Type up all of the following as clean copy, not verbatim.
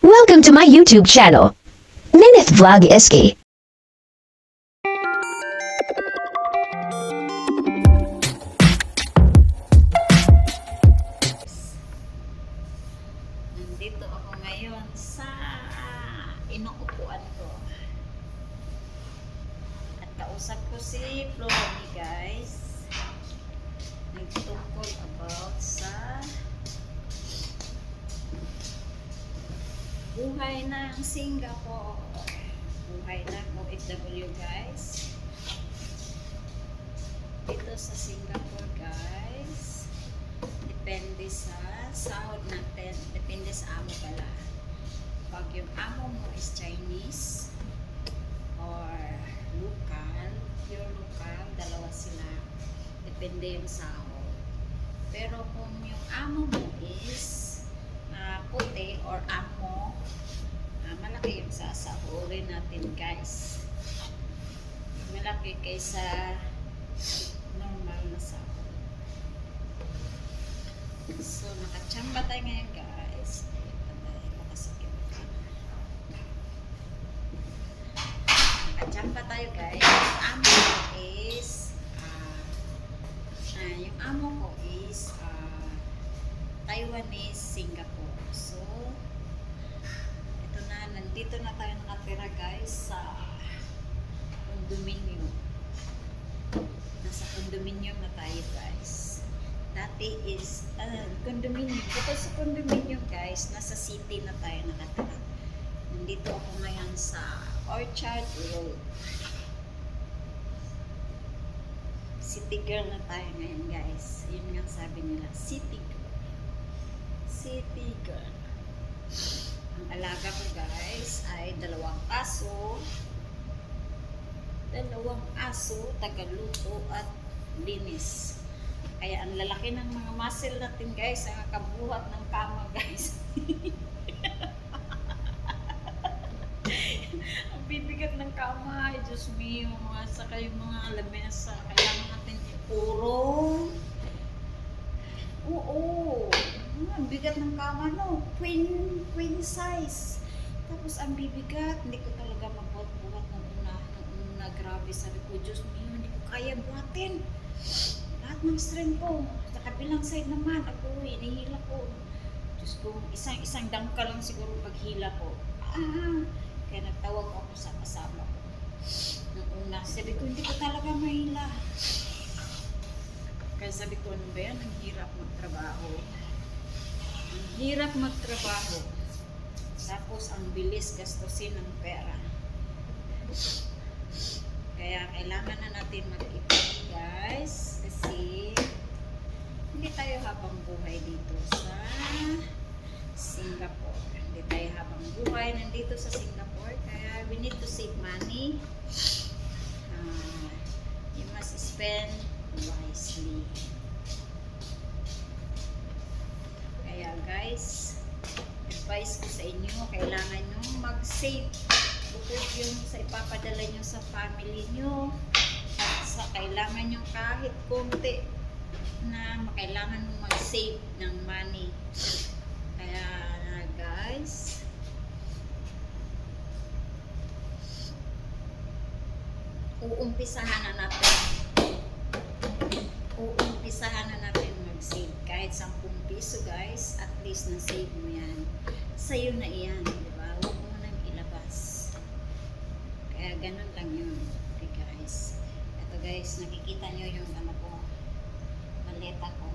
Welcome to my YouTube channel, Ninith Vlog SK. Nandito ako ngayon sa inuupuan ko. At kausap ko si Flornie, guys. Nagtungkol about sa buhay ng Singapore. Buhay ng OFW, guys. Dito sa Singapore, guys. Depende sa sahod natin. Depende sa amo pala. Pag yung amo mo is Chinese or local, pure local, dalawa sila. Depende yung sahod. Pero kung yung amo mo is puti or amo, malaki yung sasahurin natin, guys. Malaki kaysa normal na sahod. So, nakachamba tayo ngayon, guys. Nakachamba tayo, guys. Ang amo ko is yung amo ko is Taiwanese, Singapore. So, ito na, nandito na tayo nakatira, guys, sa condominium. Nasa condominium na tayo, guys. Dati is condominium. Kapag sa condominium, guys, nasa city na tayo nakatira. Nandito ako ngayon sa Orchard Road. City girl na tayo ngayon, guys. Yun nga sabi nila, city girl. City girl. Ang alaga ko, guys, ay dalawang aso, tagaluto at linis. Kaya ang lalaki ng mga muscle natin, guys, ang kabuhat ng kama, guys. Ang bibigat ng kama, ay Diyos mio, saka yung mga lamesa, kailangan natin iurong. Oo, ang bigat ng kama, no? Queen size. Tapos ang bibigat, hindi ko talaga mabuhat-buhat ng una, grabe, sabi ko, Diyos mio, hindi ko kaya buhatin. Lahat ng strength ko. Sa kabilang side naman, ako, inihila ko. Diyos ko, isang dangka lang siguro paghila ko. Kaya nagtawag ako sa kasama ko. Nung una, sabi ko, hindi ko talaga mahila. Kaya sabi ko, ano ba yan? Ang hirap magtrabaho. Ang hirap magtrabaho. Tapos, ang bilis gastusin ng pera. Kaya, kailangan na natin mag-ipon, guys. Kasi, hindi tayo habang buhay dito sa Singapore. Hindi tayo habang buhay nandito sa Singapore. Kaya, we need to save money. You must spend wisely. Kaya, guys, advice ko sa inyo, kailangan nyo mag-save. Bukod yung sa ipapadala nyo sa family nyo, at sa kailangan nyo kahit konti na kailangan nyo mag-save ng money. Kaya, guys, uumpisahan na natin mag-save. Kahit 10 piso, guys, at least na-save mo yan. Sa'yo na iyan, di ba? Huwag mo nang ilabas. Kaya ganun lang yun. Okay, guys. Ito, guys, nakikita nyo yung ano ko, maleta ko.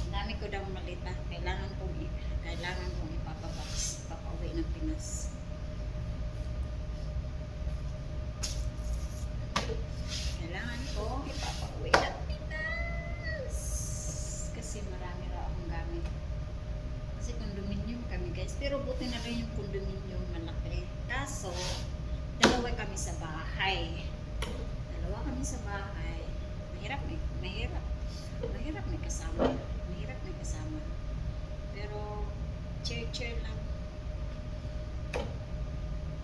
Ang dami ko daw maleta. Kailangan kong ipapabox, papauwi ng Pinas. Kailangan ko ipapauwi ng Pinas. Kasi marami raw akong gamit. Kasi condominium kami, guys. Pero buti na rin yung condominium malaki. Kaso, dalawa kami sa bahay. Mahirap may kasama. Pero, chair lang.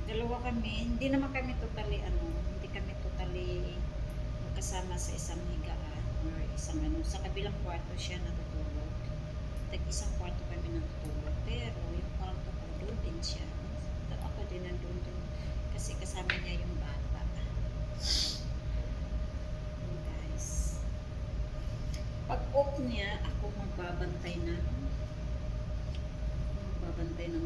Dalawa kami. Hindi naman kami totally, hindi kami totally magkasama sa isang higaan or isang sa kabilang kwarto siya natutulog. Tag-isang kwarto kami natutulog. Pero yung kwarto ko, doon din siya. Ako din nandun doon. Kasi kasama niya yung bata. Yun, guys. Pag off niya, ako magbabantay ng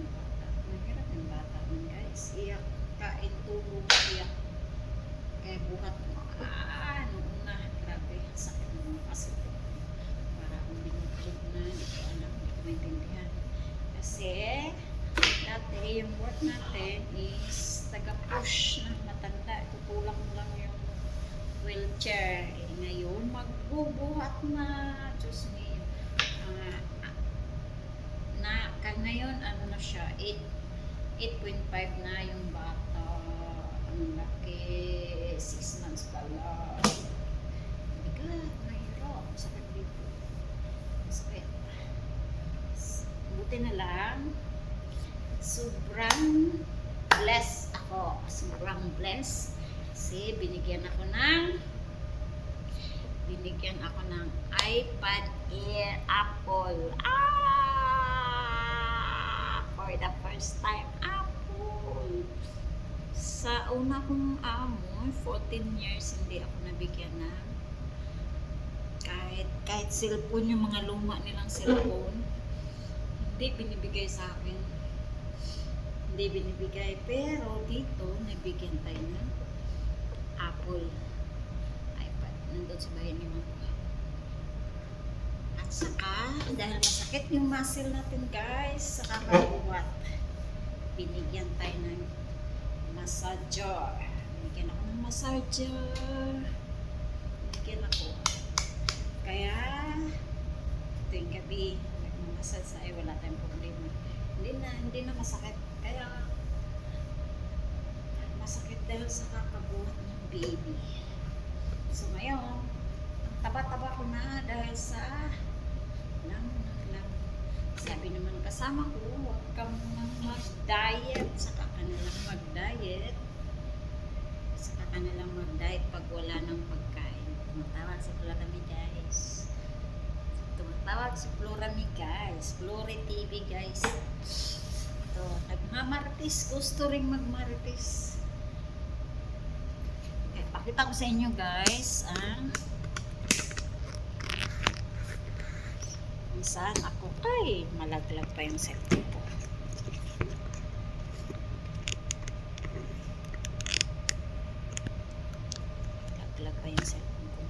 bata. Mahirap yung bata nun, guys. Iyak, kain, tulog, iyak. Kaya buhat mo. Nung una, grabe, sakit mo kasi para akong binutulog na, hindi ko alam, hindi ko maintindihan. Kasi, dati, yung work natin is taga-push ng matanda. Tutulak mo lang yung wheelchair. Ngayon, magbubuhat na. Diyos me. Ngayon, ano na siya, 8.5 na yung bata. Ang laki, 6 months pa lang. Bigat, mahirap. Sakit dito. Sakit. Buti na lang, sobrang blessed ako. Sobrang blessed. Kasi binigyan ako ng iPad Air Apple. For the first time, Apple. Sa una kong amo, 14 years hindi ako nabigyan ng kahit cellphone, yung mga luma nilang cellphone, hindi binibigay sa akin. Hindi binibigay. Pero dito, nabigyan tayo ng Apple iPad. Nandun sa bahay ni Mama. At saka, dahil masakit yung muscle natin, guys, sa kakabuhat, binigyan tayo ng massager. Binigyan ako ng massager. Binigyan ako. Kaya, tuwing gabi, nagmamasage sa wala tayong problema. Hindi na masakit. Kaya, masakit dahil sa kakabuhat ng baby. So, ngayon, taba-taba ko na dahil sa lang. Sabi naman kasama ko, huwag ka munang mag-diet. Saka ka nalang mag-diet. Saka ka nalang mag-diet pag wala ng pagkain. Tumatawag si Florami, guys. Tumatawag si Florami, guys. Flore TV, guys. Ito, nagmamarites. Gusto rin magmarites. Okay, pakita ko sa inyo, guys, ang saan ako. Ay, malaglag pa yung cellphone ko. Laglag pa yung cellphone ko.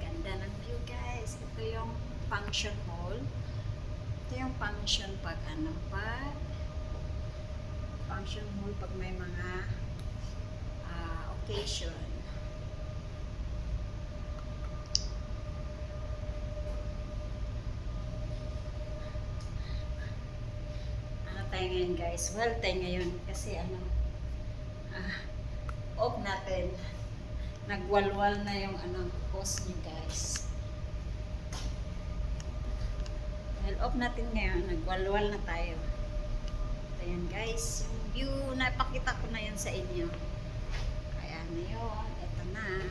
Ganda ng view, guys. Ito yung function hall. Ito yung function pag function hall pag may mga occasion. Tayo ngayon, guys. Well, tayo ngayon kasi off natin. Nagwalwal na yung post niyo, guys. Well, off natin ngayon. Nagwalwal na tayo. Ayan, guys. Yung view, napakita ko na yun sa inyo. Kaya na yun. Ito na.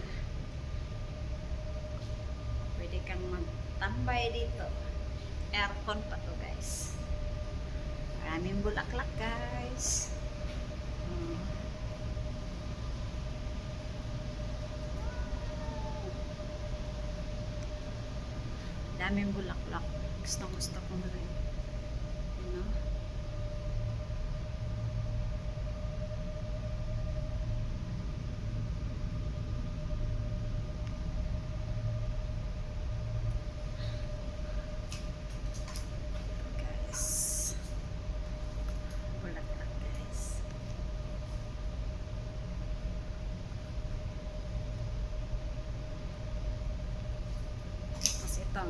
Pwede kang magtambay dito. Aircon pa to, guys. Maraming bulaklak, guys. Daming bulaklak. Gusto ko na rin.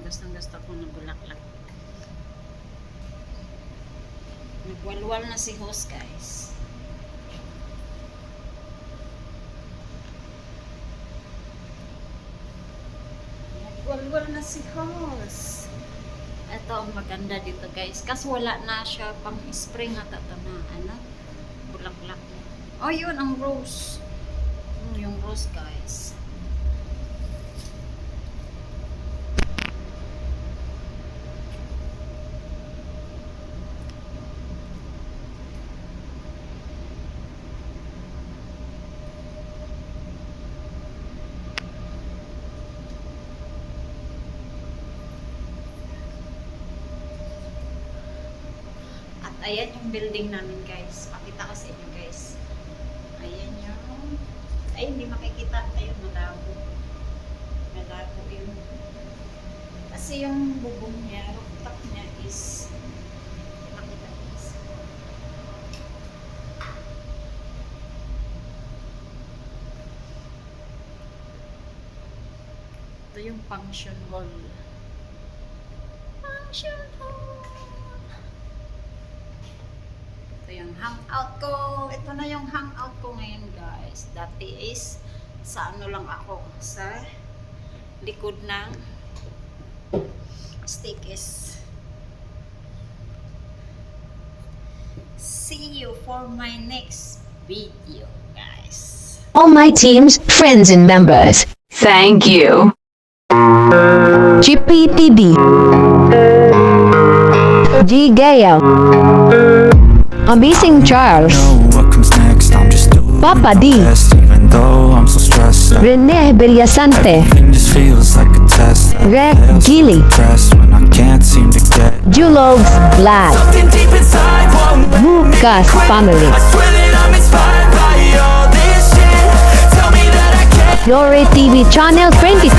Gusto ko na bulaklak. Nagwalwal na si host, guys. Nagwalwal na si host. Ito ang maganda dito, guys. Kasi wala na siya pang spring at ito na bulaklak. Oh, yun ang rose. Yung rose, guys. Ayan yung building namin guys. Pakita ko sa inyo guys. Ayan yung... Ay, hindi makikita. Ayun, malabo. Malabo yun. Kasi yung bubong niya, rooftop niya is... Makita guys. Ito yung function hall. Function hall. Ito yung hangout ko. Ito na yung hangout ko ngayon guys. Dati is sa ano lang ako. Sa likod ng staircase. See you for my next video guys. All my team's friends and members. Thank you. GPTV. G Gale. Amazing Charles. What comes next? I'm just doing Papa D. my best, even though I'm so stressed out. Rene Villasante. Everything just feels like a test. Rec I feel so Gilly. depressed when I can't seem to get Julogs Vlad. something deep inside won't let me Vukas family. I swear that I'm inspired by all this shit. Tell me that I can't. Glory TV Channel 22.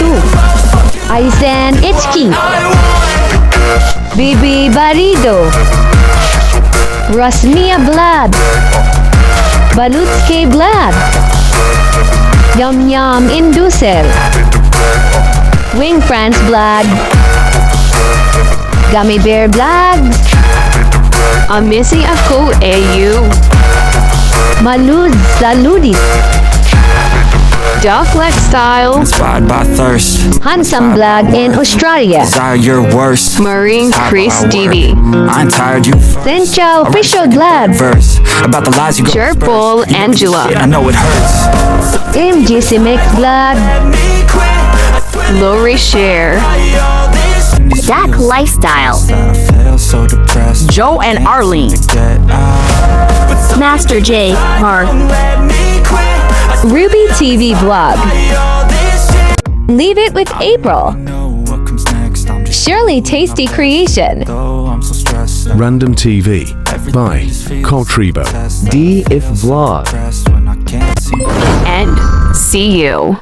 Aizen Ichki. Bibi Barido. Rasmia Vlad. Balutske Vlad. Yum Yum Indusel. Wing France Vlad. Gummy Bear Vlogs. Amisi ako AU. Malud Saludis. Doc Lex Style. Inspired by thirst. Handsome Vlog in Australia. Desire your worst. Marine Chris How I work. TV. I ain't tired you first. Sencha Official Vlog. Verse about the lies you go Jerpol disperse. Angela. I know it hurts. MGC Mix Vlog. Lori Share. Dak Lifestyle. I feel so depressed. Joe and Arlene. Get out. Master J. Mark. Ruby TV Vlog. Leave It with April. Know what comes next. I'm just Shirley Tasty Creation. though I'm so stressed out. Random TV by Coltribo. D if Vlog. Depressed when I can't seem And see you.